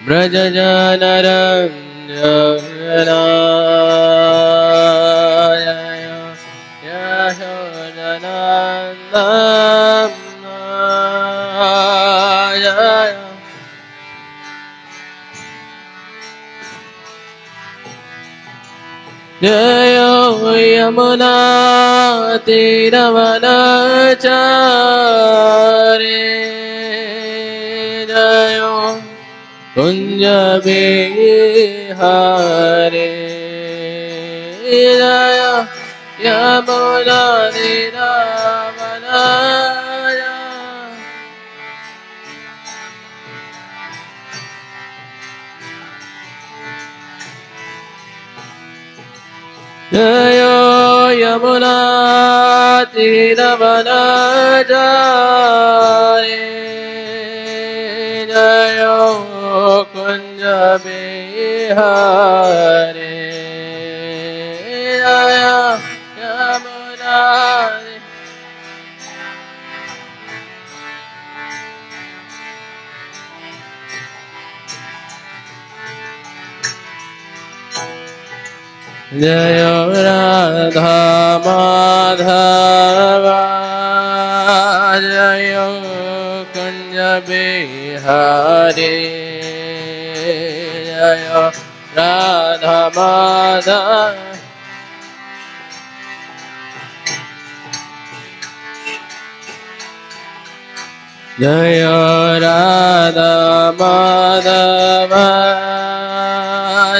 व्रजजनरञ्जनाय यशोदनन्दनाय जय यमुना तीरवनचारि जय कुंज बिहारी जय यमुना तीरवनचारि जय यमुना तीरवनचारि जय कुंज बिहारी जय यमुना जय राधा माधव जय कुंज बिहारी जय राधा माधव जय राधा माधव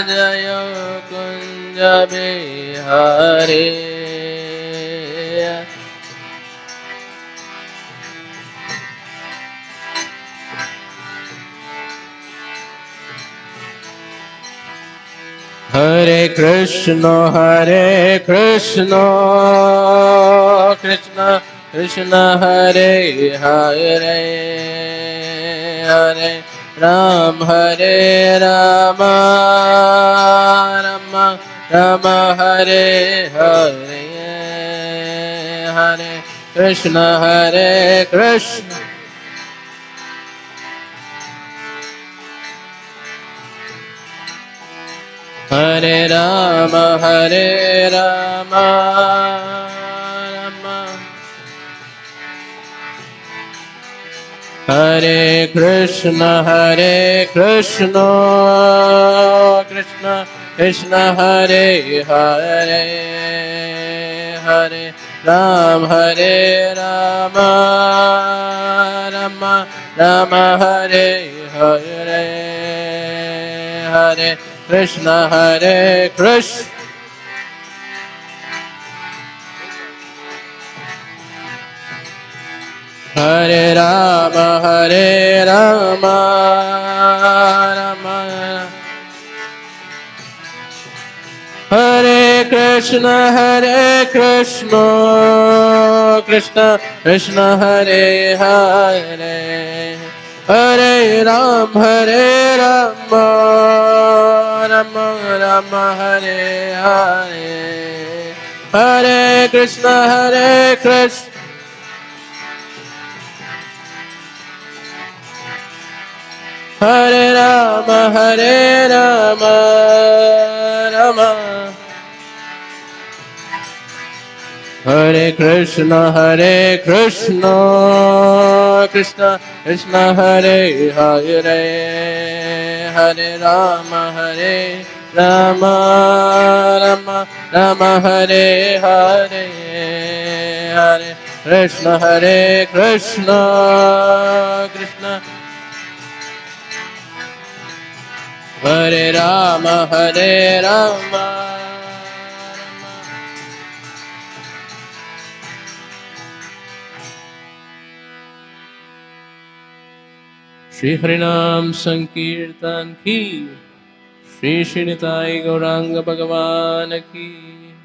जय कुंज बिहारी हरे कृष्ण कृष्ण कृष्ण हरे हरे हरे राम राम राम हरे हरे हरे कृष्ण हरे राम राम हरे कृष्ण कृष्ण कृष्ण हरे हरे हरे राम राम राम हरे हरे हरे कृष्ण हरे राम राम हरे कृष्ण कृष्ण कृष्ण हरे हरे हरे राम राम राम हरे हरे हरे कृष्ण हरे राम राम हरे कृष्ण कृष्ण कृष्ण हरे हरे हरे राम राम राम हरे हरे हरे कृष्ण कृष्ण हरे राम श्री हरिनाम संकीर्तन की श्री श्रीनिताई गौरांग भगवान की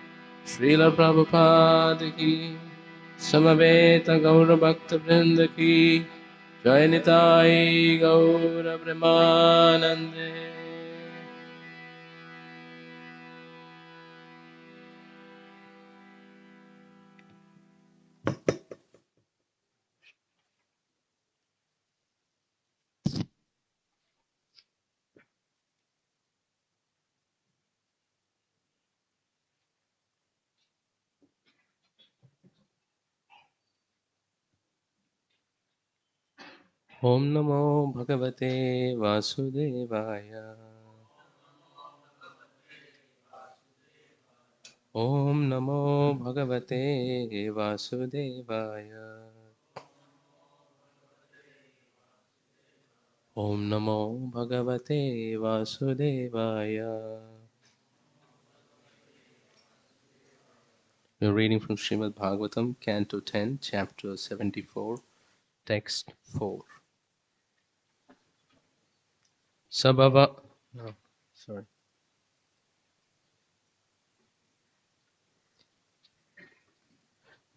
श्रील प्रभुपाद की समवेत गौर भक्त वृंद की जय निताई गौर ब्रह्मानंदे। Om Namo Bhagavate Vasudevaya. Om Namo Bhagavate Vasudevaya. Om Namo Bhagavate Vasudevaya. We're reading from Srimad Bhagvatam, Canto 10, Chapter 74, Text 4. Sabhava. No, sorry.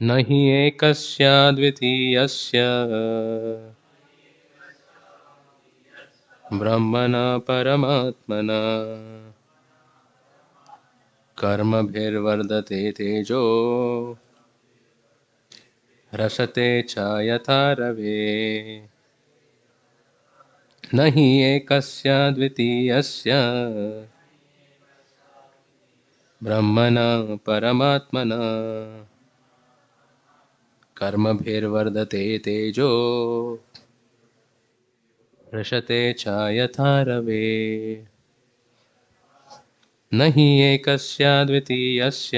Nahi ekasya dvitiyasya brahmana paramatmana karma bhirvardate tejo रसते च यथा रवे न हि एकस्य द्वितीयस्य ब्रह्मणा परमात्मना कर्मभिर्वर्धते तेजो रसते च यथा रवे न हि एकस्य द्वितीयस्य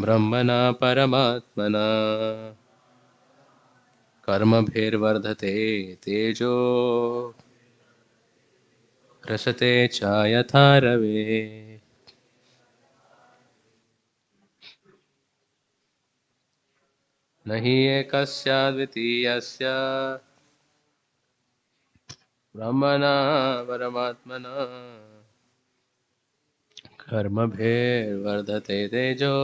ब्रह्मणा परमात्मना कर्मभिर्वर्धते तेजो रसते च यथा रवे न हि एकस्य द्वितीयस्य ब्रह्मणा परमात्मना कर्मभिर्वर्धते तेजो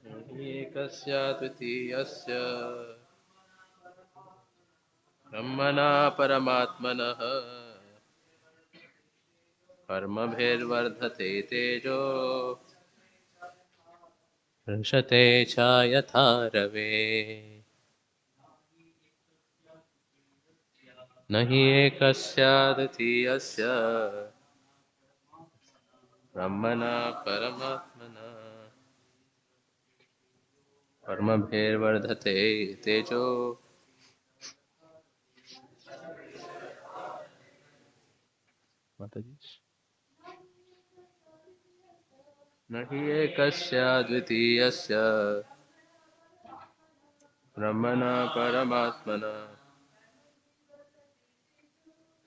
न हि एकस्य द्वितीयस्य ब्रह्मणा परमात्मनः कर्मभिर्वर्धते तेजो दृश्यते च यथा रवे न हि एकस्य द्वितीयस्य ब्रह्मणा परमात्मना कर्मभिर्वर्धते तेजो माताजी न हि एकस्य द्वितीयस्य ब्रह्मणा परमात्मना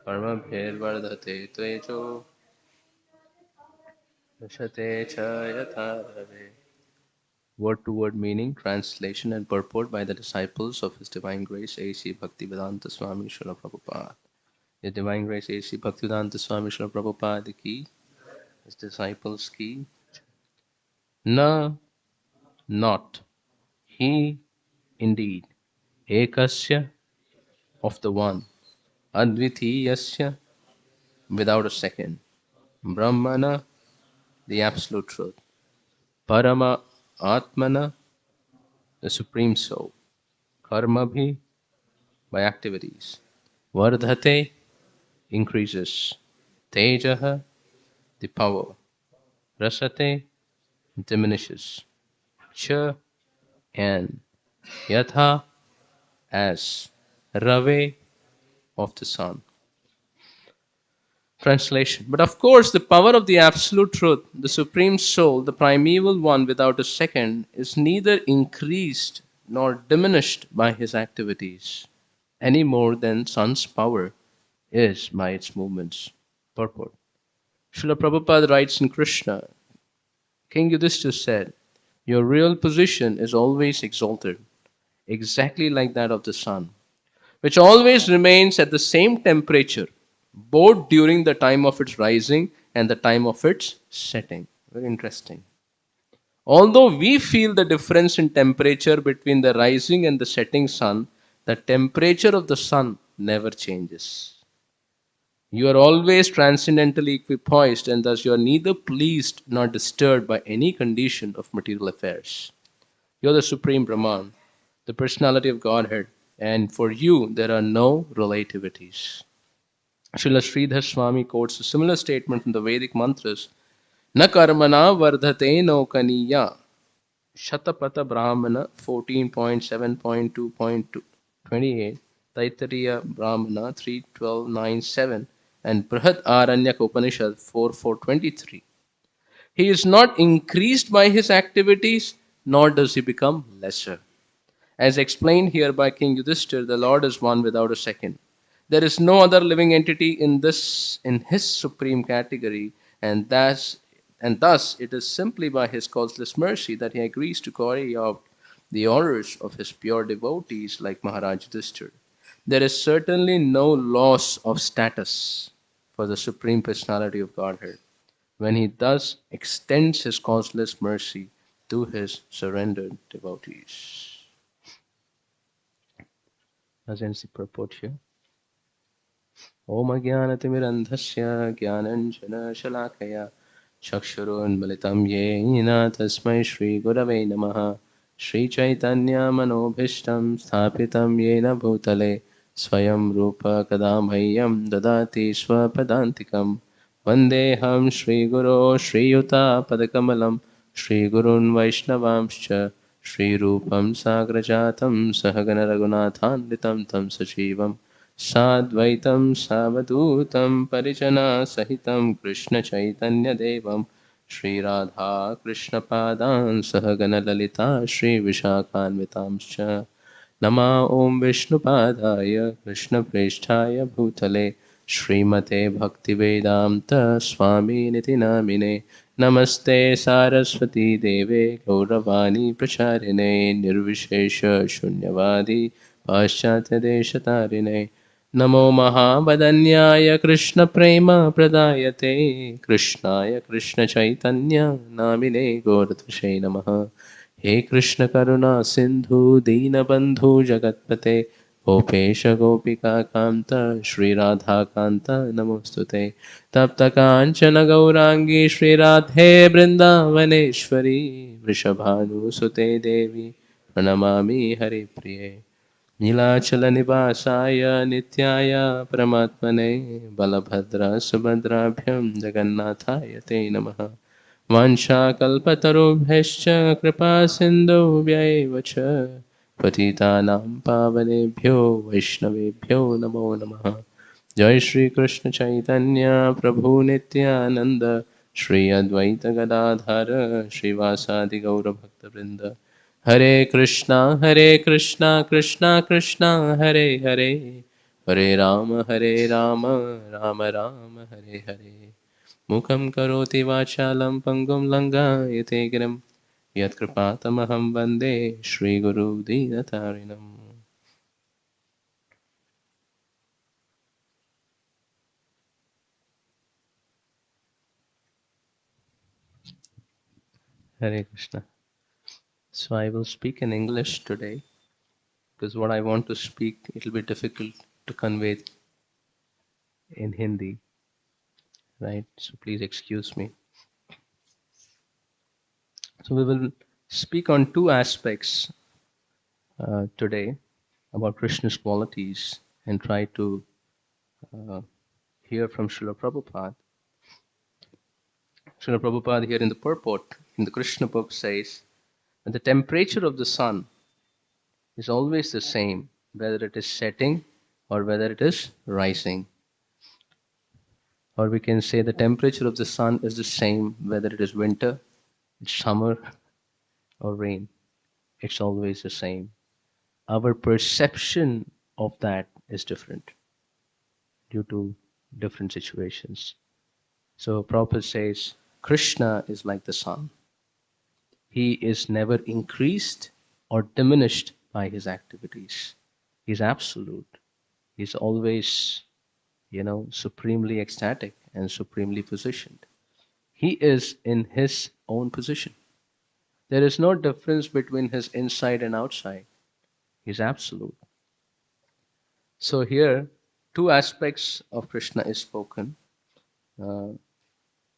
कर्मभिर्वर्धते तेजो दृश्यते च यथा रवे. Word to word meaning, translation and purport by the disciples of His Divine Grace A.C. Bhaktivedanta Swami Srila Prabhupada. His Divine Grace A.C. Bhaktivedanta Swami Srila Prabhupada ki, His disciples ki, na, not, he, indeed, ekasya, of the one, advitiyasya, without a second, brahmana, the absolute truth, parama atmana, the supreme soul, karmabhi, by activities, vardhate, increases, tejaha, the power, rasate, diminishes, cha, and yatha, as, rave, of the sun. Translation. But of course, the power of the Absolute Truth, the Supreme Soul, the Primeval One without a second, is neither increased nor diminished by his activities, any more than sun's power is by its movements. Purport. Srila Prabhupada writes in Krishna, King Yudhishthira said, your real position is always exalted, exactly like that of the sun, which always remains at the same temperature, both during the time of its rising and the time of its setting. Very interesting. Although we feel the difference in temperature between the rising and the setting sun, the temperature of the sun never changes. You are always transcendently equipoised, and thus you are neither pleased nor disturbed by any condition of material affairs. You are the Supreme Brahman, the personality of Godhead, and for you there are no relativities. Srila Sridhar Swami quotes a similar statement from the Vedic mantras Na karmana vardhate no kaniya. Shatapata Brahmana 14.7.2.28, Taittiriya Brahmana 3.12.9.7, and Brihad Aranyak Upanishad 4.4.23. He is not increased by his activities, nor does he become lesser. As explained here by King Yudhishthir, the Lord is one without a second. There is no other living entity in his supreme category, and thus it is simply by his causeless mercy that he agrees to carry out the orders of his pure devotees like Maharaj Yudhishthir. There is certainly no loss of status for the Supreme Personality of Godhead when he thus extends his causeless mercy to his surrendered devotees. As ends the purport here. Om Ajnanatimirandhasya Jnananjana Chakshurunmilitam Yena Tasmai Shri Gurave Namaha Shri Chaitanya Manobhishtam Sthapitam Yena Bhutale Swayam Rupa Kadamhayyam Dadati Swapadantikam Vandeham Shri Guru Shri Yuta Padakamalam Shri Gurun Vaishnavamscha Shri Rupam Sagrajatam Sahagana Raghunathanditam Tam Sachivam साद्वैतं सावधूतं परिजनसहितं कृष्णचैतन्यदेवं Shri Radha कृष्णपादान् सहगणललिता श्रीविशाखान्वितांश्च नमा ॐ विष्णुपादाय कृष्णप्रेष्ठाय भूतले श्रीमते भक्तिवेदान्त स्वामिनिति नामिने नमस्ते सारस्वती देवे गौरवाणी प्रचारिणे निर्विशेष शून्यवादी पाश्चात्यदेशतारिणे नमो महावदन्याय कृष्णप्रेमप्रदायते कृष्णाय कृष्णचैतन्य नामिने गौरतुषे नमः हे कृष्ण करुणा सिंधु दीनबंधु जगतपते गोपेश गोपिका कांत श्री राधा कांत नमोस्तुते तप्त कांचन गौरांगी श्री राधे वृंदावनेश्वरी वृषभानुसुते देवी प्रणमामि हरिप्रिये नीलाचल निवासाय नित्याय परमात्मने बलभद्र सुभद्राभ्यं जगन्नाथाय ते नमः वाञ्छाकल्पतरुभ्यश्च कृपा सिन्धुभ्यैव च पतितानां पावनेभ्यो वैष्णवेभ्यो नमो नमः जय श्री कृष्ण चैतन्य प्रभु नित्यानंद श्री अद्वैत गदाधर श्रीवासादि गौरभक्तवृंद हरे कृष्णा कृष्णा कृष्णा हरे हरे हरे राम राम राम हरे हरे मुखं करोति वाचालं पङ्गुं लङ्घयते गिरिं यत्कृपातमहं वन्दे श्रीगुरुदीनतारिणम् Hare Krishna. So I will speak in English today because what I want to speak, it will be difficult to convey in Hindi, right? So please excuse me. So we will speak on two aspects today about Krishna's qualities and try to uh, hear from Srila Prabhupada. Srila Prabhupada here in the purport in the Krishna book says that the temperature of the sun is always the same, whether it is setting or whether it is rising. Or we can say the temperature of the sun is the same whether it is winter, it's summer, or rain. It's always the same. Our perception of that is different due to different situations. So Prabhupada says Krishna is like the sun. He is never increased or diminished by his activities. He's absolute. He's always, supremely ecstatic and supremely positioned. He is in his own position. There is no difference between his inside and outside. He's absolute. So here, two aspects of Krishna is spoken. Uh,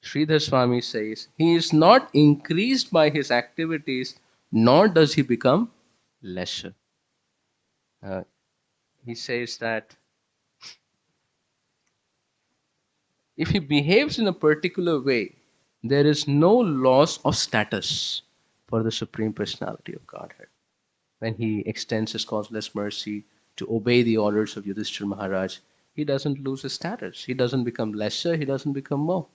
Sridhar Swami says, he is not increased by his activities, nor does he become lesser. Uh, he says that if he behaves in a particular way, There is no loss of status for the Supreme Personality of Godhead. When he extends his causeless mercy to obey the orders of Yudhishthira Maharaj, he doesn't lose his status. He doesn't become lesser, he doesn't become more.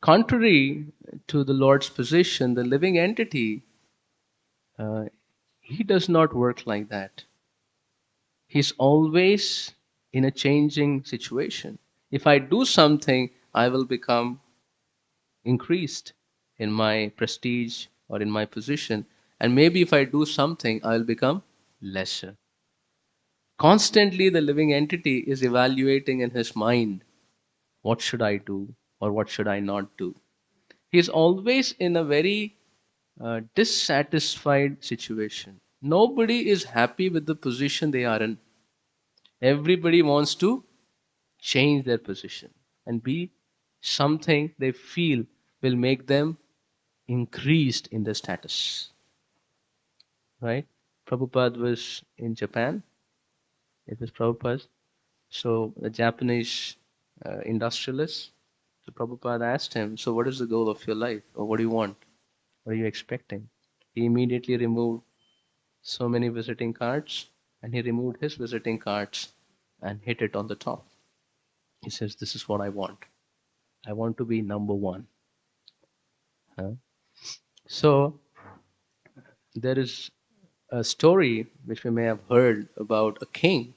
Contrary to the Lord's position, the living entity, uh, he does not work like that. He's always in a changing situation. If I do something, I will become increased in my prestige or in my position. And maybe if I do something, I'll become lesser. Constantly, the living entity is evaluating in his mind, what should I do or what should I not do? He is always in a very dissatisfied situation. Nobody is happy with the position they are in. Everybody wants to change their position and be something they feel will make them increased in their status. Right? Prabhupada was in Japan. It was Prabhupada. So the Japanese industrialist, so Prabhupada asked him, so what is the goal of your life? Or what do you want? What are you expecting? He immediately removed so many visiting cards and he removed his visiting cards and hit it on the top. He says, this is what I want. I want to be number one. Huh? So there is a story which we may have heard about a king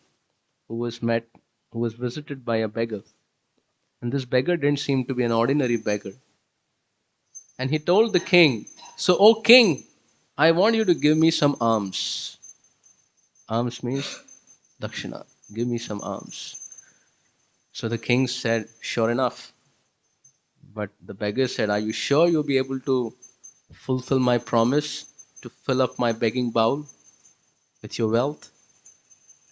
who was met, who was visited by a beggar. And this beggar didn't seem to be an ordinary beggar. And he told the king, so, O king, I want you to give me some alms. Alms means dakshina. Give me some alms. So the king said, sure enough. But the beggar said, are you sure you'll be able to fulfill my promise to fill up my begging bowl with your wealth?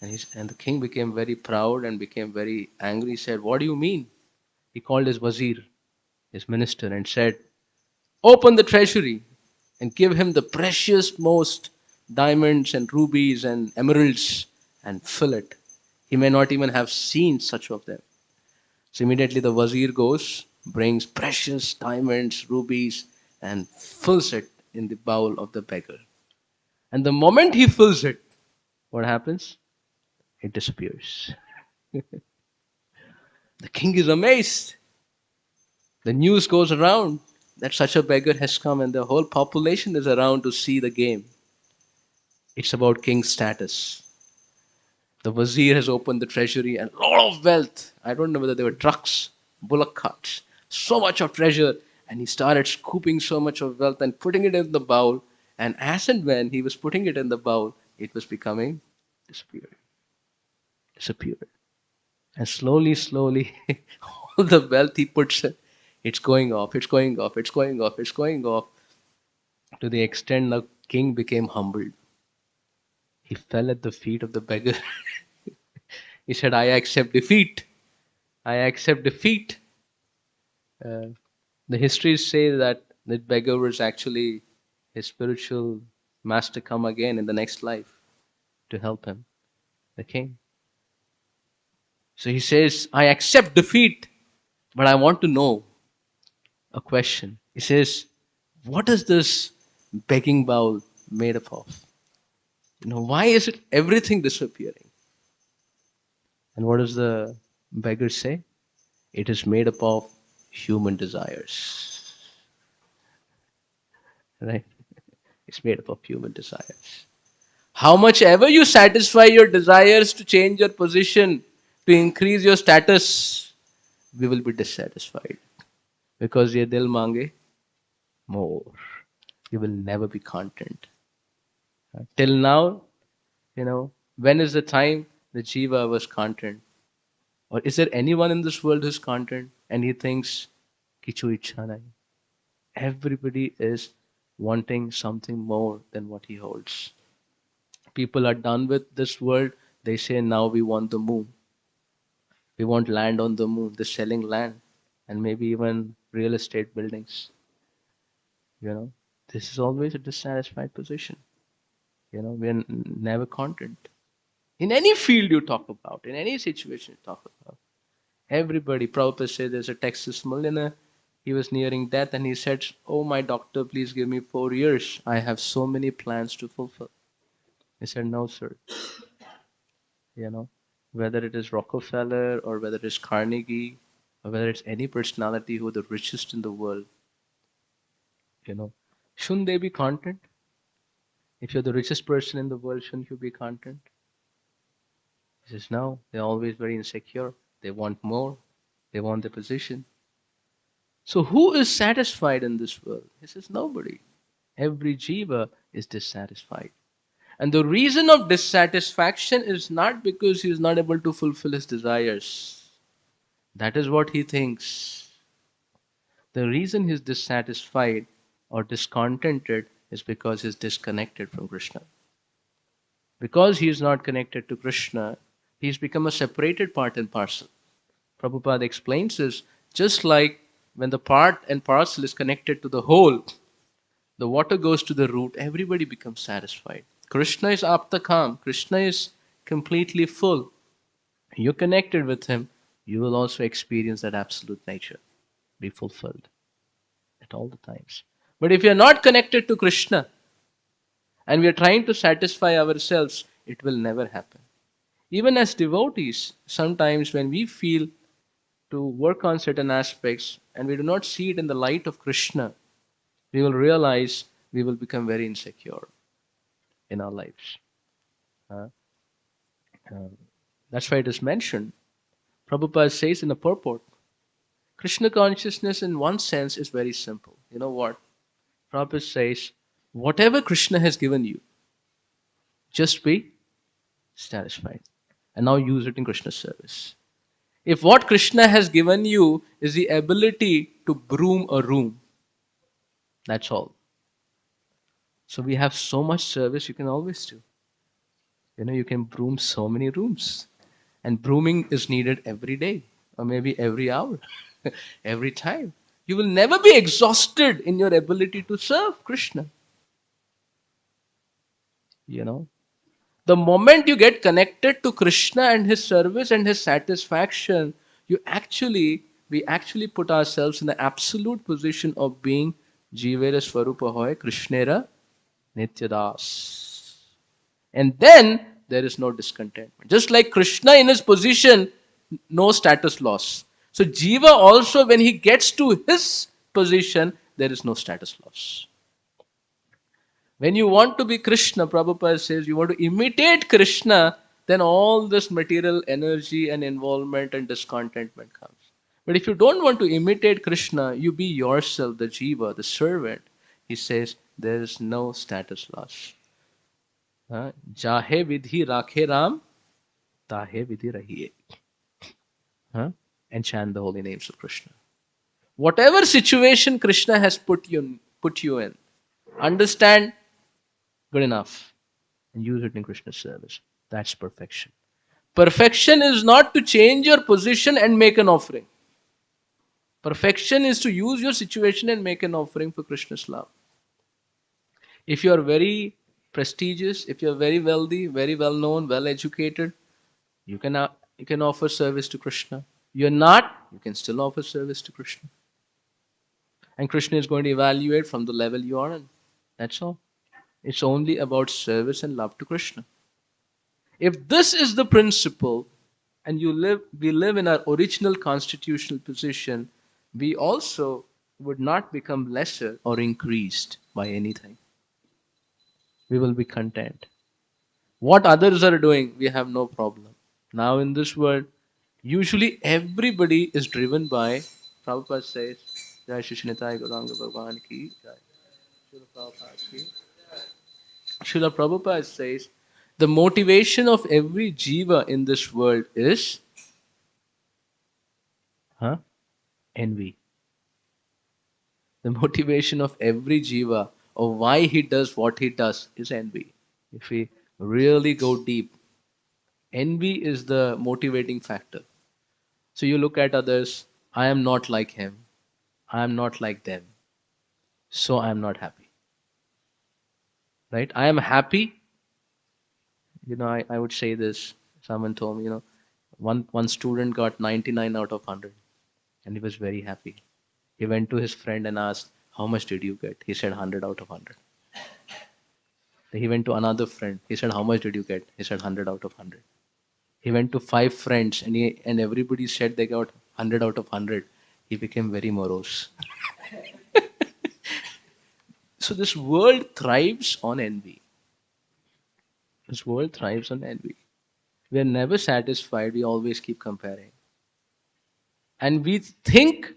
And the king became very proud and became very angry. He said, what do you mean? He called his wazir, his minister, and said, open the treasury and give him the precious most diamonds and rubies and emeralds and fill it. He may not even have seen such of them. So immediately the wazir goes, brings precious diamonds, rubies, and fills it in the bowl of the beggar. And the moment he fills it, what happens? It disappears. The king is amazed. The news goes around that such a beggar has come, and the whole population is around to see the game. It's about king's status. The wazir has opened the treasury and a lot of wealth. I don't know whether they were trucks, bullock carts, so much of treasure. And he started scooping so much of wealth and putting it in the bowl. And as and when he was putting it in the bowl, it was becoming disappearing. And slowly, slowly, all the wealth he puts in, it's going off, it's going off, it's going off, it's going off, to the extent the king became humbled. He fell at the feet of the beggar. He said, I accept defeat. I accept defeat. Uh, the histories say that the beggar was actually his spiritual master come again in the next life to help him, the king. So he says, I accept defeat, but I want to know a question. He says, what is this begging bowl made up of? Why is it everything disappearing? And what does the beggar say? It is made up of human desires. Right? It's made up of human desires. How much ever you satisfy your desires to change your position, to increase your status, we will be dissatisfied. Because ye dil mange more. You will never be content. Till now, when is the time the jiva was content? Or is there anyone in this world who's content and he thinks, kichu ichha nahi? Everybody is wanting something more than what he holds. People are done with this world. They say, now we want the moon. We want land on the moon. They're selling land and maybe even real estate buildings. This is always a dissatisfied position. We're never content. In any field you talk about, in any situation you talk about, everybody, Prabhupada said there's a Texas millionaire. He was nearing death and he said, "Oh, my doctor, please give me 4 years. I have so many plans to fulfill." He said, "No, sir. You know, whether it is Rockefeller or whether it is Carnegie or whether it's any personality who are the richest in the world, you know, shouldn't they be content? If you're the richest person in the world, shouldn't you be content?" He says, "No, they're always very insecure. They want more. They want the position." So who is satisfied in this world? He says, nobody. Every jiva is dissatisfied. And the reason of dissatisfaction is not because he is not able to fulfill his desires. That is what he thinks. The reason he is dissatisfied or discontented is because he is disconnected from Krishna. Because he is not connected to Krishna, he has become a separated part and parcel. Prabhupada explains this just like when the part and parcel is connected to the whole, the water goes to the root, everybody becomes satisfied. Krishna is aptakam, Krishna is completely full. You're connected with him, you will also experience that absolute nature, be fulfilled at all the times. But if you're not connected to Krishna and we are trying to satisfy ourselves, it will never happen. Even as devotees, sometimes when we feel to work on certain aspects and we do not see it in the light of Krishna, we will realize we will become very insecure in our lives. Uh, um, that's why it is mentioned. Prabhupada says in the purport, Krishna consciousness in one sense is very simple. You know what? Prabhupada says, whatever Krishna has given you, just be satisfied. And now use it in Krishna's service. If what Krishna has given you is the ability to broom a room, that's all. So we have so much service you can always do. You can broom so many rooms. And brooming is needed every day or maybe every hour, every time. You will never be exhausted in your ability to serve Krishna. You know, the moment you get connected to Krishna and his service and his satisfaction, we actually put ourselves in the absolute position of being Jivera Svarupa Hoy, Krishnera Nityadas. And then there is no discontentment. Just like Krishna in his position, no status loss. So Jiva also, when he gets to his position, there is no status loss. When you want to be Krishna, Prabhupada says, you want to imitate Krishna, then all this material energy and involvement and discontentment comes. But if you don't want to imitate Krishna, you be yourself, the Jiva, the servant. He says, there is no status loss. Jahe vidhi rakhe Ram, tahe vidhi rahiye. And chant the holy names of Krishna. Whatever situation Krishna has put you in, understand good enough and use it in Krishna's service. That's perfection. Perfection is not to change your position and make an offering. Perfection is to use your situation and make an offering for Krishna's love. If you are very prestigious, if you are very wealthy, very well known, well educated, you can offer service to Krishna. You're not, you can still offer service to Krishna. And Krishna is going to evaluate from the level you are in. That's all. It's only about service and love to Krishna. If this is the principle, and we live in our original constitutional position, we also would not become lesser or increased by anything. We will be content. What others are doing, we have no problem. Now in this world, usually everybody is driven by, Prabhupada says, Jai Shri Nitai Gauranga Bhagwan ki Jai. Srila Prabhupada says, the motivation of every jiva in this world is envy. The motivation of every jiva of why he does what he does is envy. If we really go deep, envy is the motivating factor. So you look at others, I am not like him, I am not like them, so I am not happy. Right? I am happy. I would say this. Someone told me, one student got 99 out of 100 and he was very happy. He went to his friend and asked, "How much did you get?" He said, 100 out of 100. Then he went to another friend. He said, "How much did you get?" He said, 100 out of 100. He went to five friends and everybody said they got 100 out of 100. He became very morose. So this world thrives on envy. This world thrives on envy. We are never satisfied. We always keep comparing. And we think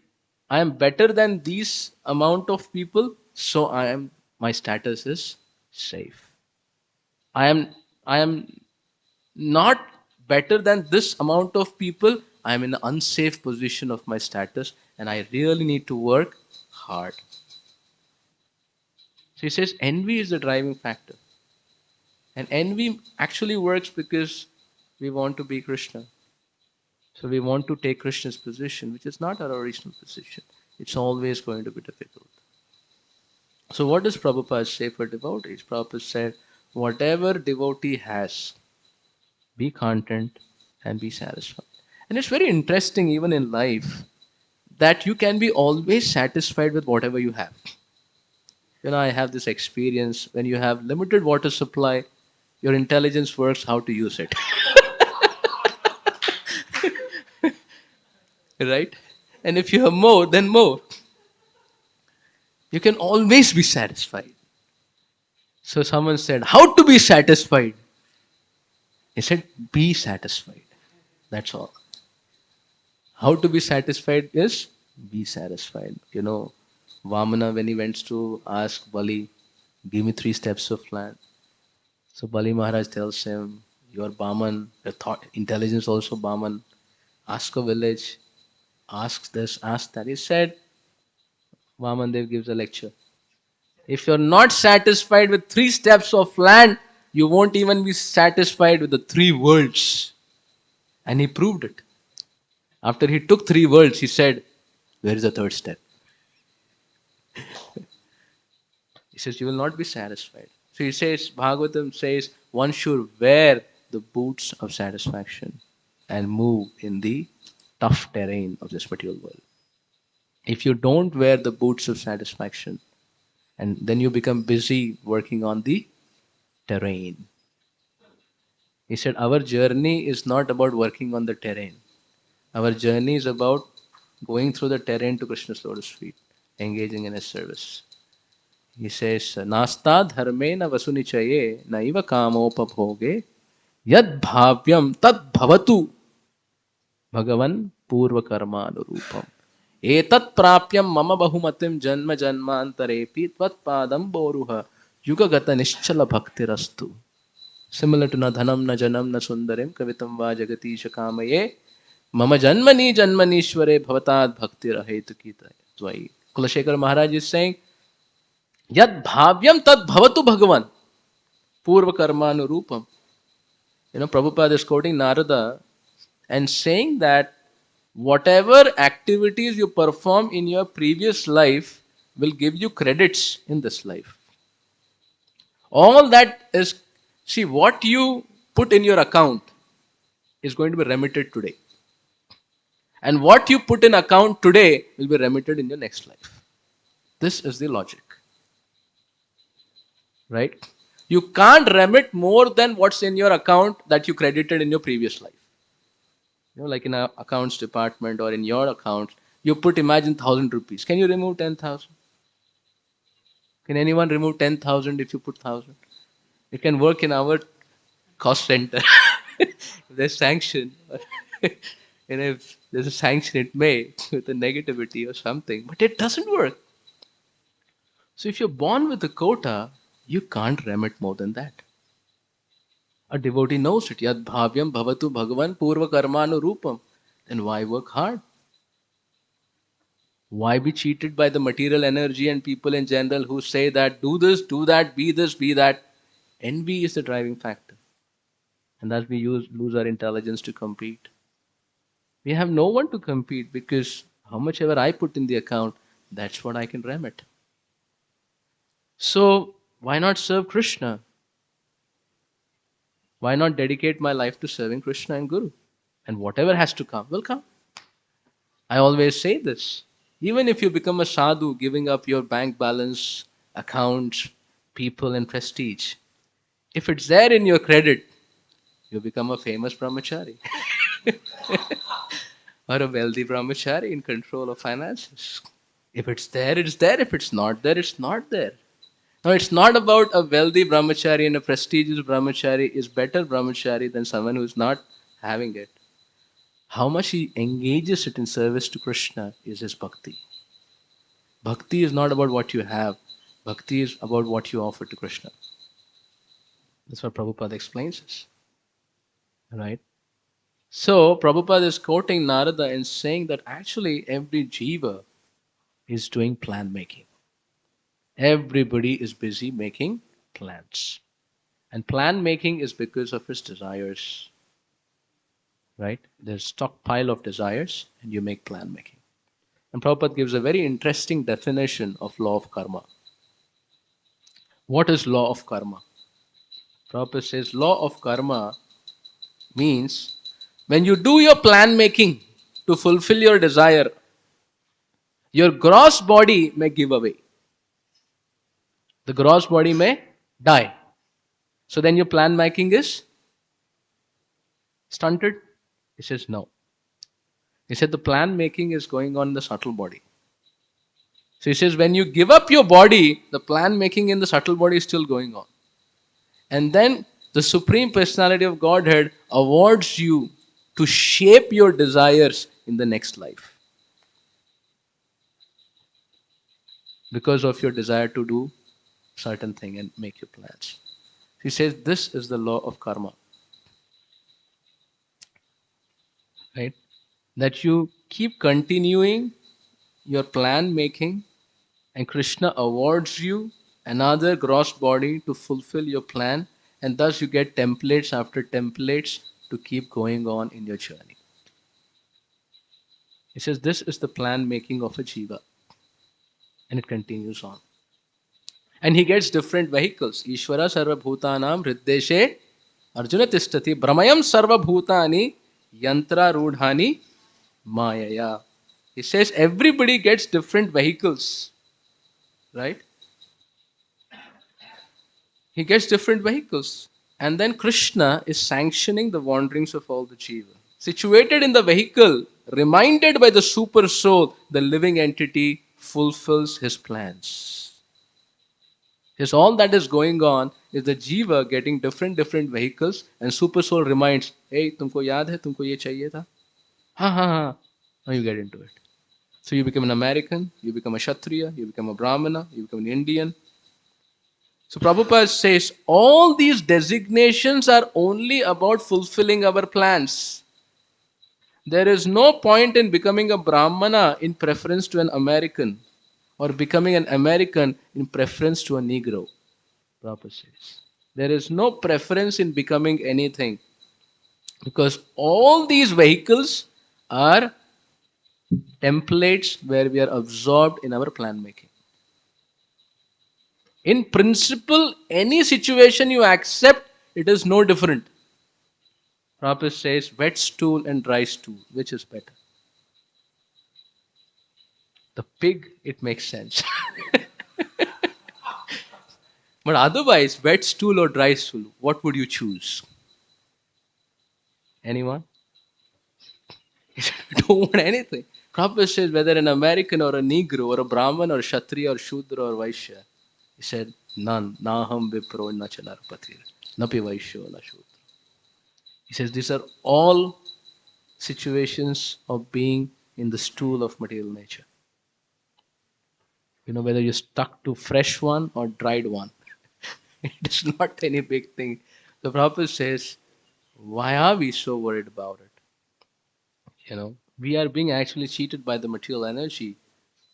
I am better than these amount of people, so my status is safe. I am I am not better than this amount of people. I am in an unsafe position of my status and I really need to work hard. So he says envy is the driving factor. And envy actually works because we want to be Krishna. So we want to take Krishna's position, which is not our original position. It's always going to be difficult. So what does Prabhupada say for devotees? Prabhupada said, whatever devotee has, be content and be satisfied. And it's very interesting even in life that you can be always satisfied with whatever you have. I have this experience when you have limited water supply, your intelligence works how to use it. Right? And if you have more, then more. You can always be satisfied. So someone said, how to be satisfied? He said, be satisfied. That's all. How to be satisfied is be satisfied. Vamana, when he went to ask Bali, give me 3 steps of land. So Bali Maharaj tells him, you are Brahman, your thought, intelligence also Brahman. Ask a village, ask this, ask that. He said, Vamandev gives a lecture. If you're not satisfied with 3 steps of land, you won't even be satisfied with the 3 worlds. And he proved it. After he took 3 worlds, he said, where is the 3rd step? He says, you will not be satisfied. So he says, Bhagavatam says, one should wear the boots of satisfaction and move in the tough terrain of this material world. If you don't wear the boots of satisfaction, and then you become busy working on the terrain. He said, our journey is not about working on the terrain. Our journey is about going through the terrain to Krishna's lotus feet, engaging in his service. He says, Nasta dharmena vasunichaye naiva kamopabhoge yad bhavyam tad bhavatu bhagavan purva karma anurupam. Etat prapyam mama bahumatim janma janmantarepi tvat padam boruha yugagata nischala bhaktirastu. Similar to na dhanam na janam na sundarim kavitam va jagatisha kamaye mama janmanishware bhavatad bhaktir ki tvai. Kulashekar Maharaj is saying, Yad bhavyam tad bhavatu bhagavan purva karmanurupam. Prabhupada is quoting Narada and saying that whatever activities you perform in your previous life will give you credits in this life. All that is, see, what you put in your account is going to be remitted today. And what you put in account today will be remitted in your next life. This is the logic. Right? You can't remit more than what's in your account that you credited in your previous life. Like in an accounts department or in your account, you put, imagine, 1,000 rupees. Can you remove 10,000? Can anyone remove 10,000 if you put 1,000? It can work in our cost center. If there's sanction, and if there's a sanction, it may with a negativity or something, but it doesn't work. So if you're born with a quota, you can't remit more than that. A devotee knows it. Yad bhavyam bhavatu bhagavan purva karmanurupam. Then why work hard? Why be cheated by the material energy and people in general who say that do this, do that, be this, be that? Envy is the driving factor. And thus we lose our intelligence to compete. We have no one to compete because how much ever I put in the account, that's what I can remit. So why not serve Krishna? Why not dedicate my life to serving Krishna and Guru? And whatever has to come will come. I always say this. Even if you become a sadhu, giving up your bank balance, accounts, people, and prestige, if it's there in your credit, you become a famous brahmachari or a wealthy brahmachari in control of finances. If it's there, it's there. If it's not there, it's not there. Now, it's not about a wealthy brahmachari and a prestigious brahmachari is better brahmachari than someone who's not having it. How much he engages it in service to Krishna is his bhakti. Bhakti is not about what you have. Bhakti is about what you offer to Krishna. That's what Prabhupada explains us. Right? So, Prabhupada is quoting Narada and saying that actually every jiva is doing plan making. Everybody is busy making plans. And plan making is because of his desires. Right? There's stockpile of desires and you make plan making. And Prabhupada gives a very interesting definition of law of karma. What is law of karma? Prabhupada says law of karma means when you do your plan making to fulfill your desire, your gross body may give away. The gross body may die. So then your plan making is stunted? He says no. He said the plan making is going on in the subtle body. So he says when you give up your body, the plan making in the subtle body is still going on. And then the Supreme Personality of Godhead awards you to shape your desires in the next life. Because of your desire to do certain thing and make your plans. He says this is the law of karma. Right? That you keep continuing your plan making and Krishna awards you another gross body to fulfill your plan, and thus you get templates after templates to keep going on in your journey. He says this is the plan making of a jiva, and it continues on. And he gets different vehicles. Ishvara sarva bhutanam hriddeshe Arjuna tishtati brahmayam sarva bhutani yantra rudhani mayaya. He says everybody gets different vehicles, right? He gets different vehicles. And then Krishna is sanctioning the wanderings of all the jiva. Situated in the vehicle, reminded by the super soul, the living entity fulfills his plans. Yes, all that is going on is the jiva getting different vehicles, and super soul reminds, hey, tumko yaad hai, tumko ye chahiye tha? Ha. Now you get into it. So you become an American, you become a Kshatriya, you become a Brahmana, you become an Indian. So Prabhupada says all these designations are only about fulfilling our plans. There is no point in becoming a Brahmana in preference to an American or becoming an American in preference to a Negro. Prabhupada says there is no preference in becoming anything because all these vehicles are templates where we are absorbed in our plan making. In principle, any situation you accept, it is no different. Prabhupada says, wet stool and dry stool, which is better? The pig, it makes sense. But otherwise, wet stool or dry stool, what would you choose? Anyone? You don't want anything. Prabhupada says, whether an American or a Negro or a Brahman or a Kshatriya or Shudra or Vaishya, he said, none. Naham vipro na chanarpatir. Napi Vaishya na Shudra. He says, these are all situations of being in the stool of material nature. You know, whether you're stuck to fresh one or dried one. It is not any big thing. The Prabhupada says, why are we so worried about it? You know, we are being actually cheated by the material energy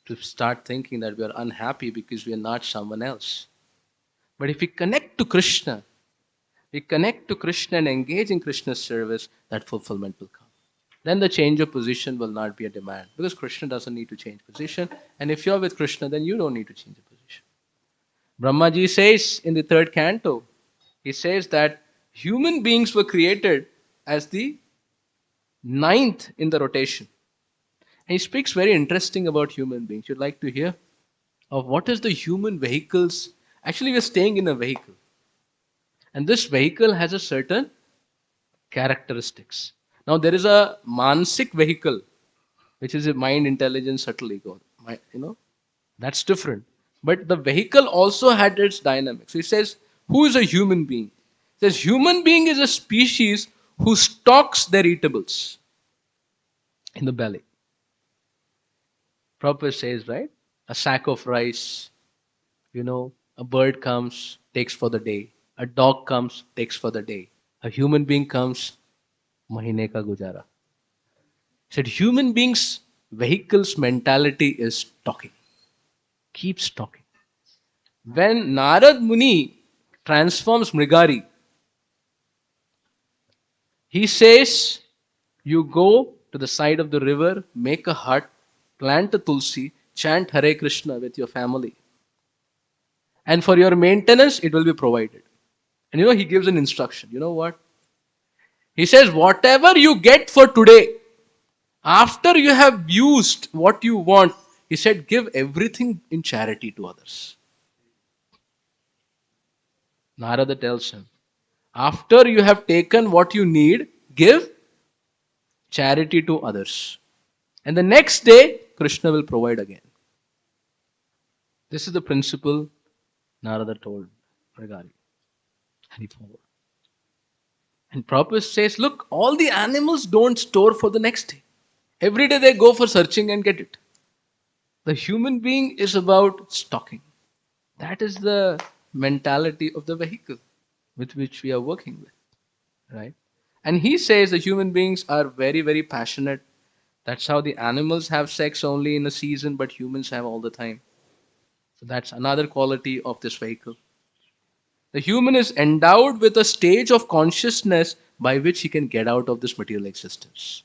to start thinking that we are unhappy because we are not someone else. But if we connect to Krishna, and engage in Krishna's service, that fulfillment will come. Then the change of position will not be a demand because Krishna doesn't need to change position. And if you're with Krishna, then you don't need to change the position. Brahmaji says in the third canto, he says that human beings were created as the ninth in the rotation. And he speaks very interesting about human beings. You'd like to hear of what is the human vehicles. Actually, we're staying in a vehicle. And this vehicle has a certain characteristics. Now there is a mansik vehicle, which is a mind, intelligence, subtle ego. That's different. But the vehicle also had its dynamics. He says, who is a human being? He says, human being is a species who stocks their eatables in the belly. Prabhupada says, right? A sack of rice, a bird comes, takes for the day. A dog comes, takes for the day. A human being comes, mahine ka gujara. He said, human beings' vehicle's mentality is talking. Keeps talking. When Narad Muni transforms Mrigari, he says, you go to the side of the river, make a hut, plant a tulsi, chant Hare Krishna with your family. And for your maintenance, it will be provided. And he gives an instruction. You know what? He says, whatever you get for today, after you have used what you want, he said, give everything in charity to others. Narada tells him, after you have taken what you need, give charity to others. And the next day, Krishna will provide again. This is the principle Narada told Mrigari. And he followed. And Prabhupada says, look, all the animals don't store for the next day. Every day they go for searching and get it. The human being is about stocking. That is the mentality of the vehicle with which we are working with. Right? And he says the human beings are very, very passionate. That's how the animals have sex only in a season, but humans have all the time. So that's another quality of this vehicle. The human is endowed with a stage of consciousness by which he can get out of this material existence.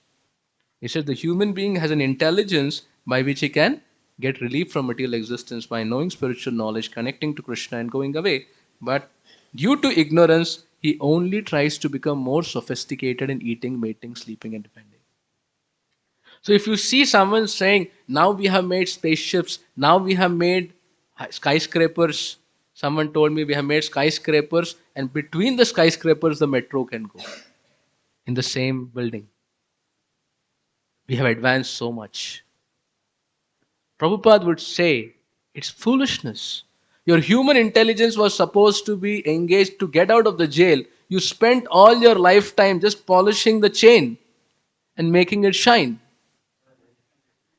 He said the human being has an intelligence by which he can get relief from material existence by knowing spiritual knowledge, connecting to Krishna and going away. But due to ignorance, he only tries to become more sophisticated in eating, mating, sleeping, and depending. So if you see someone saying, now we have made spaceships, now we have made skyscrapers, someone told me we have made skyscrapers, and between the skyscrapers, the metro can go in the same building. We have advanced so much. Prabhupada would say, it's foolishness. Your human intelligence was supposed to be engaged to get out of the jail. You spent all your lifetime just polishing the chain and making it shine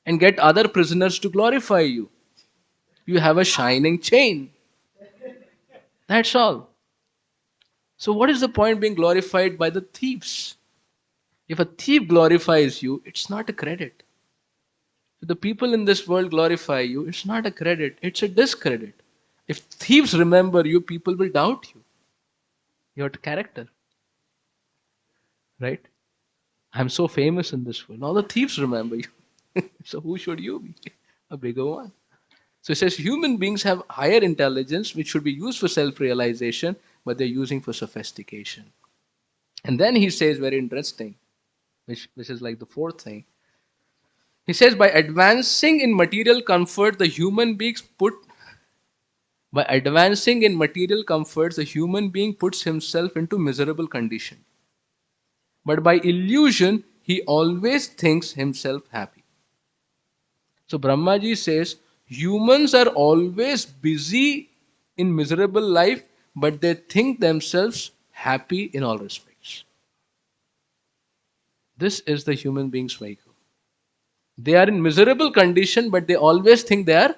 and get other prisoners to glorify you. You have a shining chain. That's all. So what is the point being glorified by the thieves? If a thief glorifies you, it's not a credit. If the people in this world glorify you, it's not a credit, it's a discredit. If thieves remember you, people will doubt you. Your character. Right? I'm so famous in this world. All the thieves remember you. So who should you be? A bigger one. So it says human beings have higher intelligence which should be used for self-realization, but they're using for sophistication. And then he says very interesting, which is like the fourth thing. He says by advancing in material comfort, the human beings the human being puts himself into miserable condition. But by illusion, he always thinks himself happy. So Brahmaji says, humans are always busy in miserable life, but they think themselves happy in all respects. This is the human being's vehicle. They are in miserable condition, but they always think they are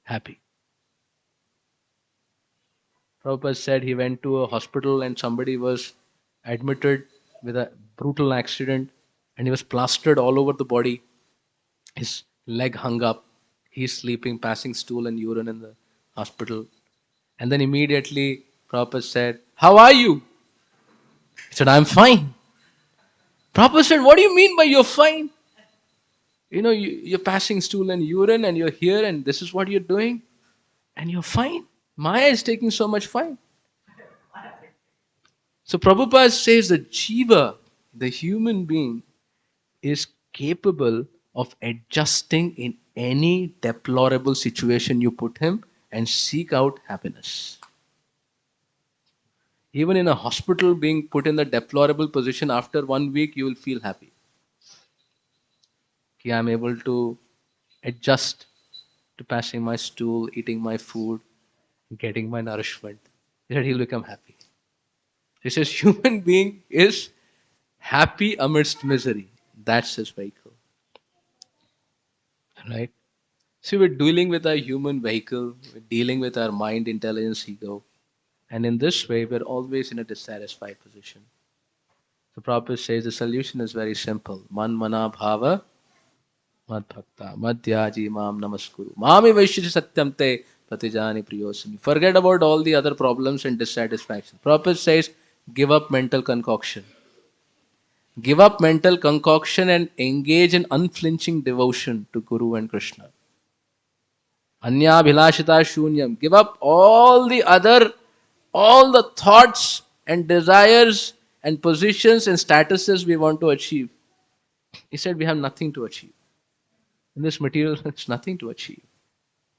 happy. Prabhupada said he went to a hospital and somebody was admitted with a brutal accident and he was plastered all over the body. His leg hung up. He's sleeping, passing stool and urine in the hospital. And then immediately Prabhupada said, how are you? He said, I'm fine. Prabhupada said, what do you mean by you're fine? You're passing stool and urine and you're here and this is what you're doing and you're fine. Maya is taking so much fine. So Prabhupada says that Jiva, the human being, is capable of adjusting in any deplorable situation you put him and seek out happiness. Even in a hospital, being put in the deplorable position, after 1 week, you will feel happy. Ki I'm able to adjust to passing my stool, eating my food, getting my nourishment. He said he'll become happy. He says human being is happy amidst misery. That's his vehicle. Right? See, we're dealing with our human vehicle, we're dealing with our mind, intelligence, ego. And in this way, we're always in a dissatisfied position. The Prabhupada says the solution is very simple. Man mana bhava mad bhakta madhyaji mam namaskuru. Mami vaishya satyam te pratijani priyosami. Forget about all the other problems and dissatisfaction. Prabhupada says, give up mental concoction. Give up mental concoction and engage in unflinching devotion to Guru and Krishna. Anya bhilashita shunyam. Give up all the thoughts and desires and positions and statuses we want to achieve. He said we have nothing to achieve. In this material, it's nothing to achieve.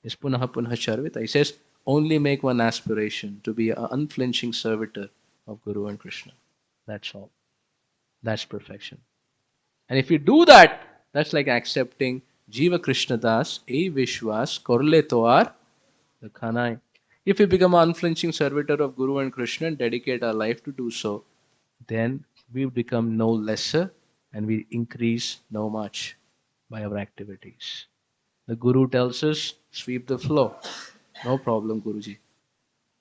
It's punaha punaha charvita. He says, only make one aspiration to be an unflinching servitor of Guru and Krishna. That's all. That's perfection. And if you do that, that's like accepting Jiva Krishna Das, A Vishwas, Korle Toar, the Khanai. If we become an unflinching servitor of Guru and Krishna and dedicate our life to do so, then we become no lesser and we increase no much by our activities. The Guru tells us, sweep the floor. No problem, Guruji.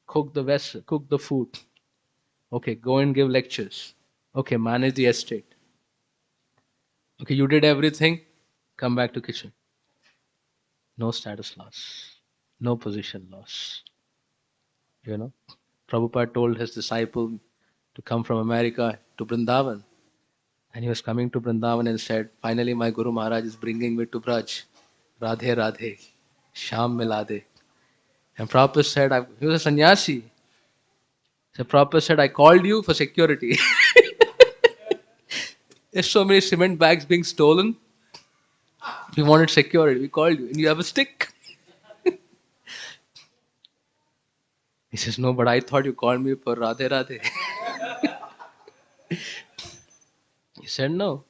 Cook the vessel, cook the food. Okay, go and give lectures. Okay, manage the estate. Okay, you did everything. Come back to kitchen. No status loss. No position loss. You know, Prabhupada told his disciple to come from America to Vrindavan. And he was coming to Vrindavan and said, finally my Guru Maharaj is bringing me to Braj. Radhe Radhe. Sham Milade. And Prabhupada said, he was a sannyasi. So Prabhupada said, I called you for security. There's so many cement bags being stolen. We wanted security. We called you. And you have a stick. He says, no, but I thought you called me for Radhe Radhe. He said, no.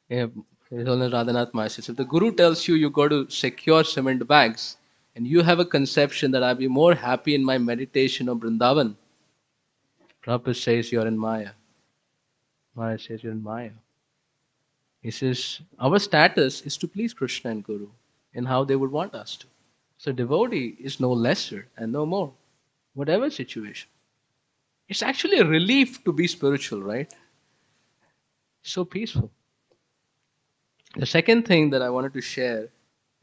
Yeah, it's only Radhanath Maharaj. If the Guru tells you you got to secure cement bags, and you have a conception that I'll be more happy in my meditation of Vrindavan, Prabhupada says you're in Maya. Maharaj says you're in Maya. He says, our status is to please Krishna and Guru in how they would want us to. So devotee is no lesser and no more, whatever situation. It's actually a relief to be spiritual, right? So peaceful. The second thing that I wanted to share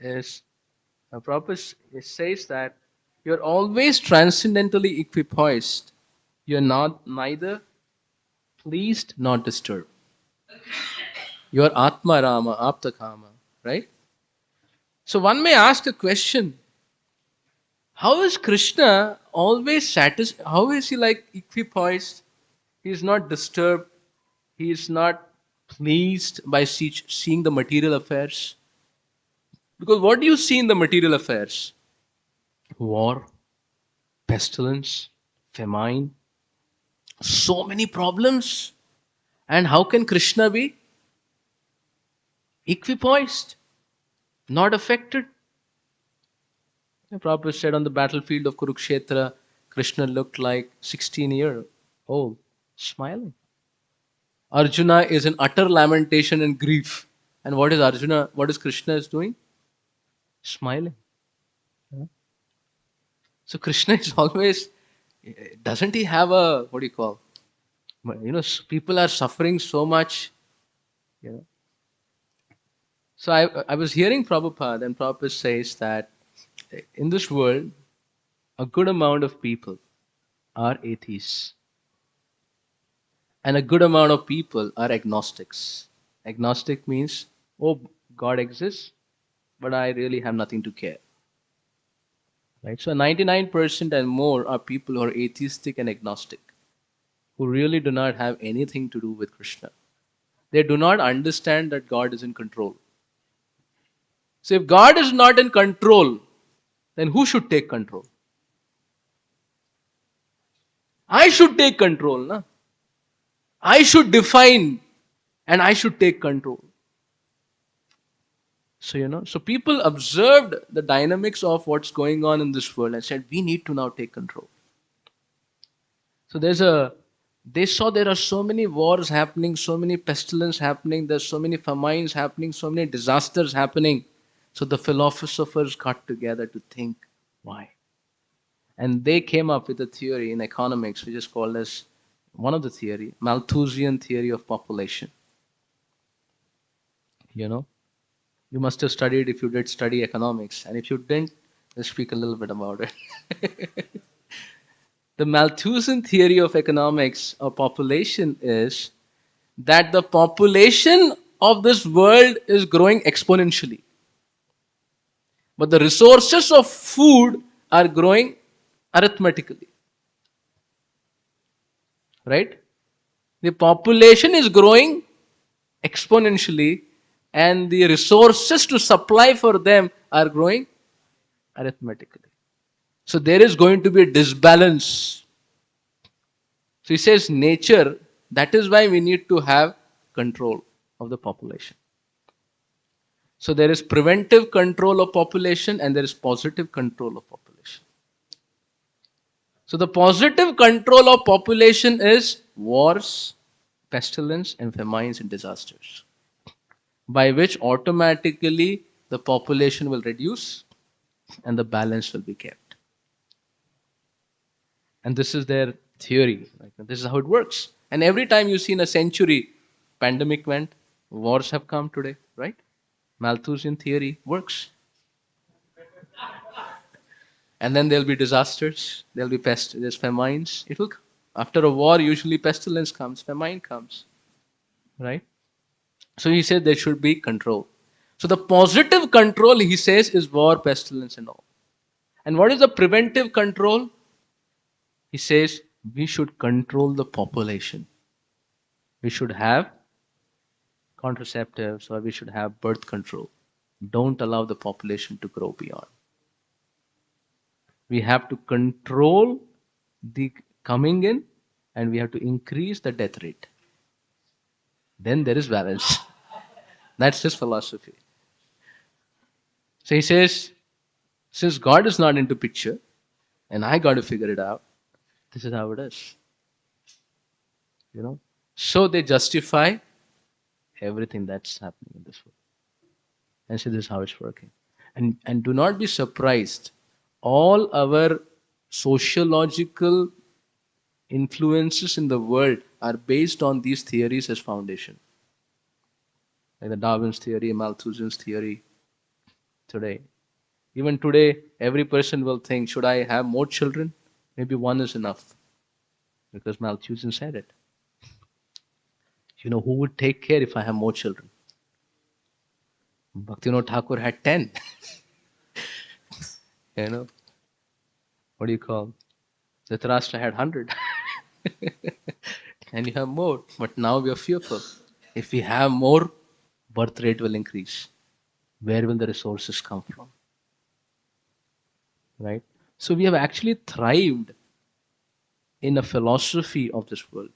is Prabhupada says that you're always transcendentally equipoised. You're not neither pleased nor disturbed. You're Atma Rama, Apta Kama, right? So one may ask a question: how is Krishna always satisfied? How is he like equipoised? He is not disturbed. He is not pleased by seeing the material affairs. Because what do you see in the material affairs? War, pestilence, famine, so many problems. And how can Krishna be equipoised, not affected? The Prabhupada said on the battlefield of Kurukshetra, Krishna looked like 16-year-old, smiling. Arjuna is in utter lamentation and grief. And what is Arjuna, what is Krishna is doing? Smiling. So Krishna is always, doesn't he have a, what do you call? People are suffering so much, you know. So I was hearing Prabhupada, and Prabhupada says that in this world, a good amount of people are atheists, and a good amount of people are agnostics. Agnostic means, oh, God exists, but I really have nothing to care. Right? So 99% and more are people who are atheistic and agnostic, who really do not have anything to do with Krishna. They do not understand that God is in control. So if God is not in control, then who should take control? I should take control. Na? I should define and I should take control. So people observed the dynamics of what's going on in this world and said, we need to now take control. So they saw there are so many wars happening, so many pestilence happening, there's so many famines happening, so many disasters happening. So the philosophers got together to think, why? And they came up with a theory in economics, which is called as one of the theory, Malthusian theory of population. You know, you must have studied if you did study economics, and if you didn't, let's speak a little bit about it. The Malthusian theory of economics or population is that the population of this world is growing exponentially, but the resources of food are growing arithmetically. Right? The population is growing exponentially, and the resources to supply for them are growing arithmetically. So there is going to be a disbalance. So he says, nature, that is why we need to have control of the population. So there is preventive control of population and there is positive control of population. So the positive control of population is wars, pestilence, and famines and disasters, by which automatically the population will reduce and the balance will be kept. And this is their theory. This is how it works. And every time you see in a century, pandemic went, wars have come today, right? Malthusian theory works. And then there'll be disasters, there'll be there's famines. It will, after a war, usually pestilence comes, famine comes, right? So he said there should be control. So the positive control, he says, is war, pestilence, and all. And what is the preventive control? He says we should control the population. We should have contraceptives or we should have birth control. Don't allow the population to grow beyond. We have to control the coming in and we have to increase the death rate. Then there is balance. That's his philosophy. So he says, since God is not into picture and I got to figure it out, this is how it is. So they justify everything that's happening in this world and say this is how it's working. And do not be surprised. All our sociological influences in the world are based on these theories as foundation. Like the Darwin's theory, Malthusian's theory today. Even today, every person will think, should I have more children? Maybe one is enough. Because Malthusian said it. Who would take care if I have more children? Bhaktivinoda Thakur had 10. What do you call? Dhritarashtra had 100. And you have more. But now we are fearful. If we have more, birth rate will increase. Where will the resources come from? Right? So we have actually thrived in a philosophy of this world.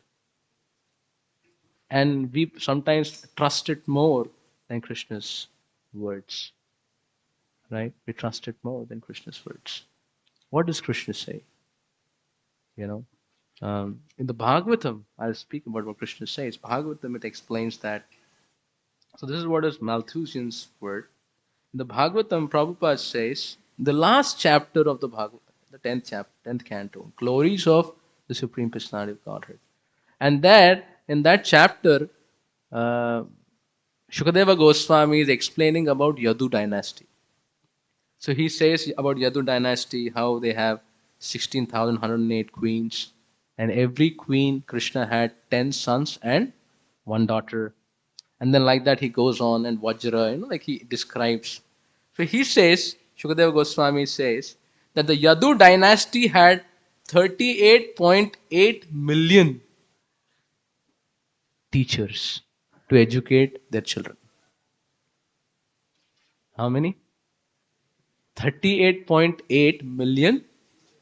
And we sometimes trust it more than Krishna's words. Right? We trust it more than Krishna's words. What does Krishna say? In the Bhagvatam, I'll speak about what Krishna says. Bhagavatam, it explains that. So this is what is Malthusian's word. In the Bhagavatam, Prabhupada says, the last chapter of the Bhagavatam, the 10th chapter, 10th canto, glories of the Supreme Personality of Godhead. And there, in that chapter, Shukadeva Goswami is explaining about Yadu dynasty. So he says about Yadu dynasty, how they have 16,108 queens. And every queen, Krishna had 10 sons and 1 daughter. And then like that he goes on and Vajra, like he describes. So he says, Shukadeva Goswami says, that the Yadu dynasty had 38.8 million teachers to educate their children. How many? 38.8 million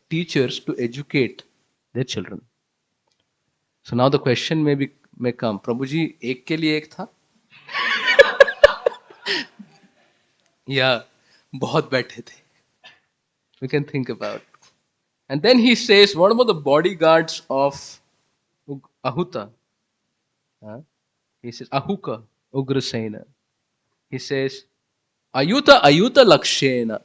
teachers to educate their children. So now the question may come, Prabhuji, एक के लिए एक था या बहुत बैठे थे? We can think about. And then he says, what about the bodyguards of Ahuta? Huh? He says, Ahuka, Ugrasena. He says, Ayuta Ayuta Lakshena.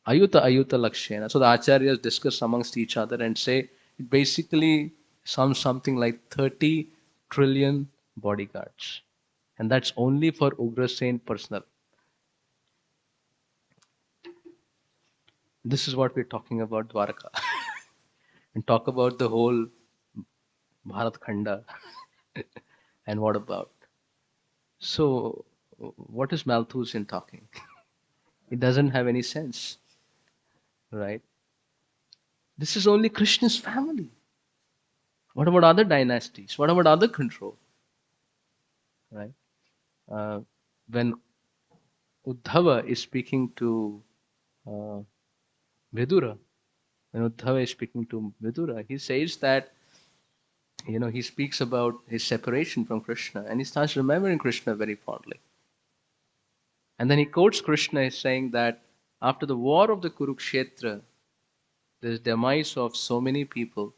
Ayuta Ayuta Lakshena. So the acharyas discuss amongst each other and say it basically sums something like 30 trillion bodyguards. And that's only for Ugrasen personnel. This is what we're talking about Dwarka. And talk about the whole Bharat Khanda. And what about? So, what is Malthusian talking? It doesn't have any sense, right? This is only Krishna's family. What about other dynasties? What about other control? Right? Uh, when Uddhava is speaking to uh, Vidura, when Uddhava is speaking to Vidura, he says that, he speaks about his separation from Krishna and he starts remembering Krishna very fondly. And then he quotes Krishna as saying that after the war of the Kurukshetra, there is demise of so many people,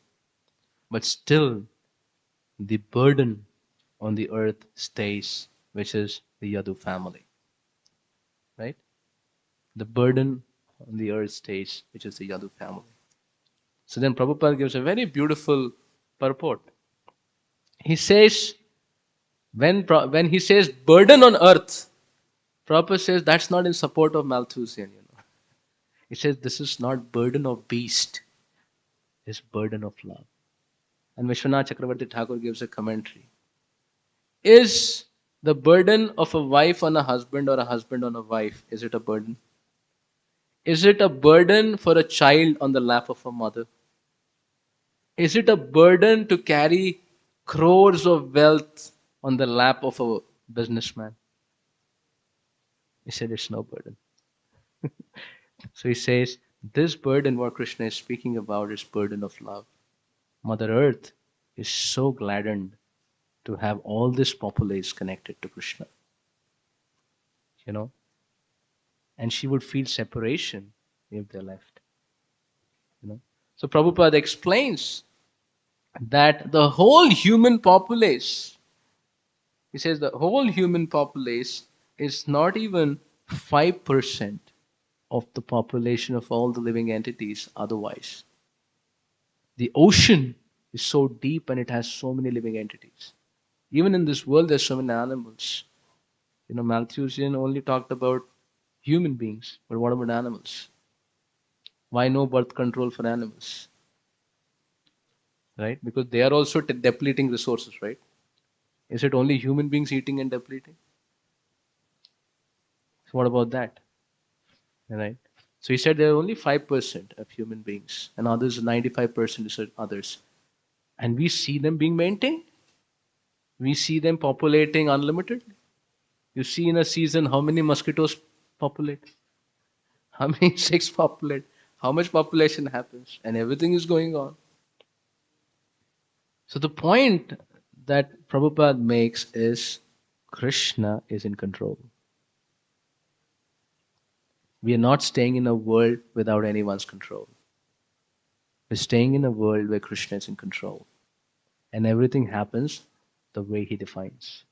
but still the burden on the earth stays, which is the Yadu family. Right? The burden on the earth stays, which is the Yadu family. So then Prabhupada gives a very beautiful purport. He says, when he says burden on earth, Prabhupada says that's not in support of Malthusian. He says this is not burden of beast, it's burden of love. And Vishwanath Chakravarti Thakur gives a commentary. Is the burden of a wife on a husband or a husband on a wife, is it a burden? Is it a burden for a child on the lap of a mother? Is it a burden to carry crores of wealth on the lap of a businessman? He said it's no burden. So he says, this burden what Krishna is speaking about is burden of love. Mother Earth is so gladdened to have all this populace connected to Krishna. And she would feel separation if they left. So Prabhupada explains that the whole human populace, he says the whole human populace is not even 5% of the population of all the living entities otherwise. The ocean is so deep and it has so many living entities. Even in this world, there's so many animals. Malthusian only talked about human beings, but what about animals? Why no birth control for animals? Right? Because they are also depleting resources, right? Is it only human beings eating and depleting? So what about that? Right? So he said there are only 5% of human beings, and others 95% is others. And we see them being maintained. We see them populating unlimited. You see in a season how many mosquitoes populate, how many insects populate, how much population happens, and everything is going on. So the point that Prabhupada makes is Krishna is in control. We are not staying in a world without anyone's control. We're staying in a world where Krishna is in control. And everything happens the way he defines.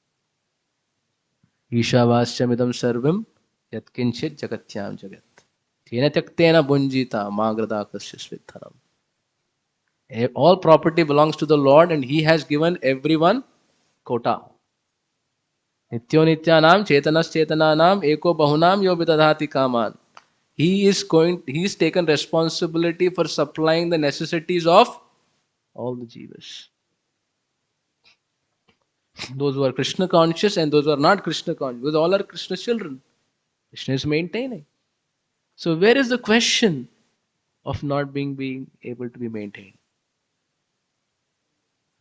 Ishavasya sarvam yatkinchit jagatyam jagat. Tena tyaktena bunjita magradakasya svitharam. All property belongs to the Lord and he has given everyone quota. Nityo nityanam chetanas chetananam eko bahunam yo vidadhati kaman. He's taken responsibility for supplying the necessities of all the jivas. Those who are Krishna conscious and those who are not Krishna conscious, because all are Krishna's children. Krishna is maintaining. So where is the question of not being able to be maintained?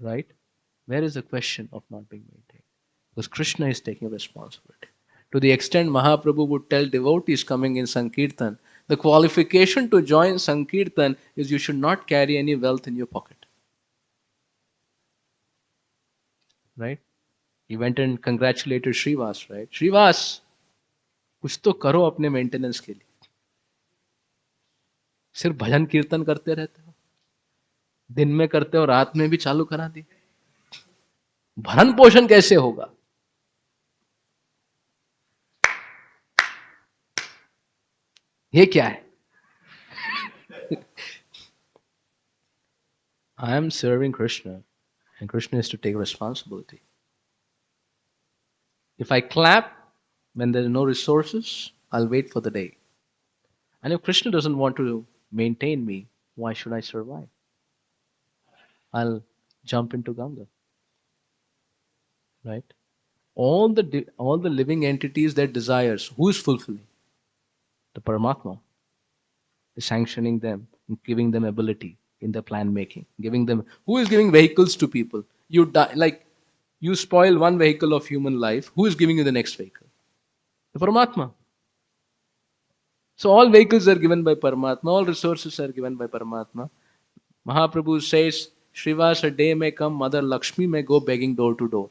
Right? Where is the question of not being maintained? Because Krishna is taking responsibility. To the extent Mahaprabhu would tell devotees coming in Sankirtan, the qualification to join Sankirtan is you should not carry any wealth in your pocket. Right? He went and congratulated Srivas, right? Srivas, कुछ तो करो अपने maintenance के लिए. सिर्फ भजन कीर्तन करते रहते हो, दिन में करते हो, रात में भी चालू करा दी. भरण पोषण कैसे होगा? ये क्या है? I am serving Krishna, and Krishna is to take responsibility. If I clap when there are no resources, I'll wait for the day. And if Krishna doesn't want to maintain me, why should I survive? I'll jump into Ganga. Right? All the living entities, their desires, who is fulfilling? The Paramatma is sanctioning them, giving them ability in the plan making, giving them. Who is giving vehicles to people? You die, like you spoil one vehicle of human life. Who is giving you the next vehicle? The Paramatma. So all vehicles are given by Paramatma, all resources are given by Paramatma. Mahaprabhu says, Srivas, a day may come, Mother Lakshmi may go begging door to door.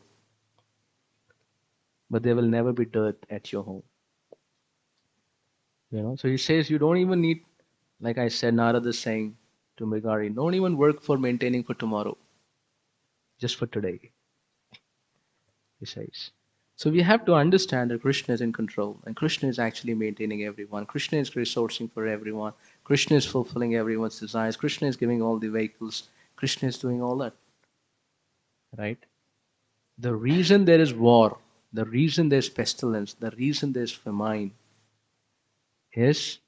But there will never be dirt at your home. So he says you don't even need, like I said, Narada is saying to Mrigari, don't even work for maintaining for tomorrow. Just for today, he says. So we have to understand that Krishna is in control and Krishna is actually maintaining everyone. Krishna is resourcing for everyone. Krishna is fulfilling everyone's desires. Krishna is giving all the vehicles. Krishna is doing all that. Right? The reason there is war, the reason there's pestilence, the reason there's famine is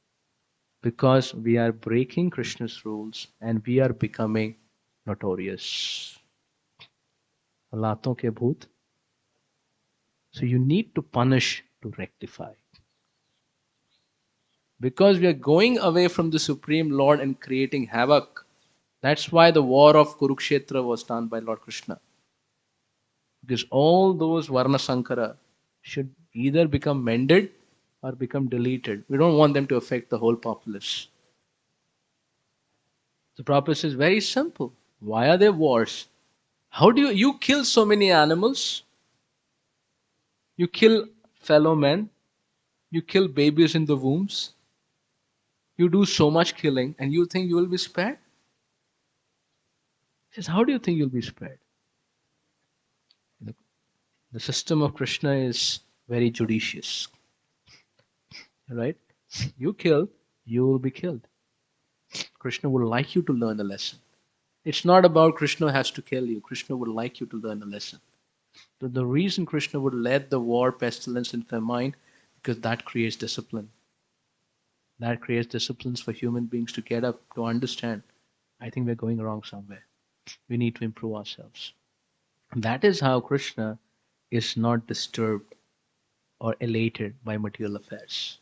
because we are breaking Krishna's rules and we are becoming notorious. Laton ke bhoot. So you need to punish to rectify. Because we are going away from the Supreme Lord and creating havoc. That's why the war of Kurukshetra was done by Lord Krishna. Because all those Varna Sankara should either become mended or become deleted. We don't want them to affect the whole populace. The purpose is very simple. Why are there wars? How do you kill so many animals? You kill fellow men. You kill babies in the wombs. You do so much killing and you think you will be spared? He says, how do you think you'll be spared? The system of Krishna is very judicious. Right? You kill, you will be killed. Krishna would like you to learn a lesson. It's not about Krishna has to kill you. Krishna would like you to learn a lesson. So the reason Krishna would let the war, pestilence, and famine, because that creates discipline. That creates disciplines for human beings to get up, to understand, I think we're going wrong somewhere. We need to improve ourselves. That is how Krishna is not disturbed or elated by material affairs.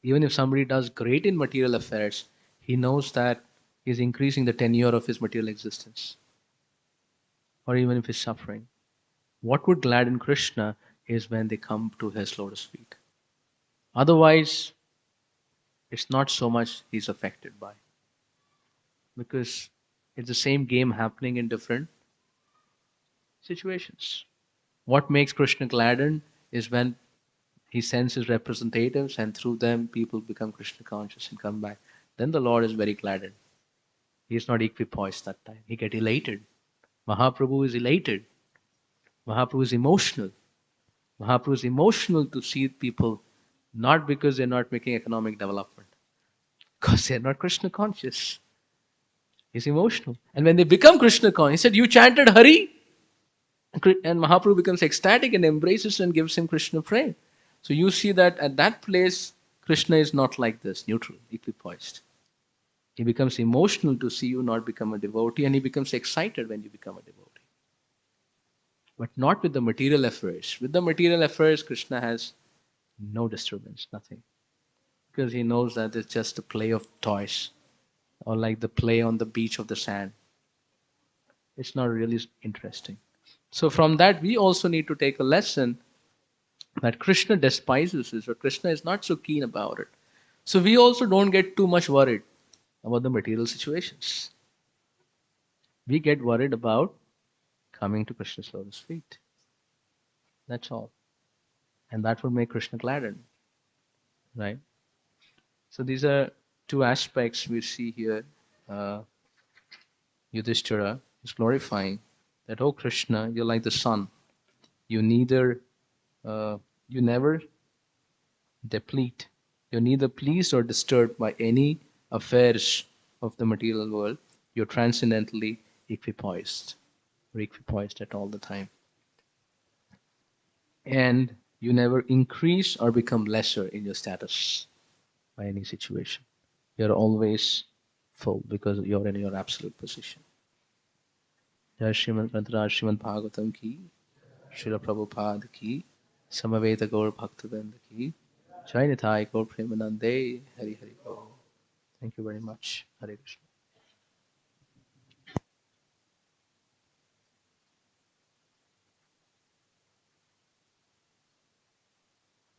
Even if somebody does great in material affairs, he knows that he's increasing the tenure of his material existence. Or even if he's suffering. What would gladden Krishna is when they come to his lotus feet. Otherwise, it's not so much he's affected by. Because it's the same game happening in different situations. What makes Krishna gladdened is when he sends his representatives and through them people become Krishna conscious and come back. Then the Lord is very gladdened. He is not equipoised that time. He gets elated. Mahaprabhu is elated. Mahaprabhu is emotional. Mahaprabhu is emotional to see people not because they're not making economic development, because they're not Krishna conscious. He's emotional. And when they become Krishna conscious, he said, you chanted Hari? And Mahaprabhu becomes ecstatic and embraces and gives him Krishna Prem. So you see that at that place, Krishna is not like this, neutral, equipoised. He becomes emotional to see you not become a devotee, and he becomes excited when you become a devotee. But not with the material affairs. With the material affairs, Krishna has no disturbance, nothing. Because he knows that it's just a play of toys, or like the play on the beach of the sand. It's not really interesting. So from that, we also need to take a lesson that Krishna despises this, or Krishna is not so keen about it. So we also don't get too much worried about the material situations. We get worried about coming to Krishna's lotus feet. That's all. And that would make Krishna gladdened, right? So these are two aspects we see here. Uh, Yudhishthira is glorifying that, oh Krishna, you're like the sun. You neither, you never deplete. You're neither pleased or disturbed by any affairs of the material world. You're transcendently equipoised, or equipoised at all the time. And you never increase or become lesser in your status by any situation. You're always full because you're in your absolute position. Jai Srimad Grantaraj Srimad Bhagavatam ki, Srila Prabhupada ki, Samaveta Gaur Bhaktavinda ki, Jai Nitai Gaur Premanande, Hari Hari Gaur. Thank you very much. Hare Krishna.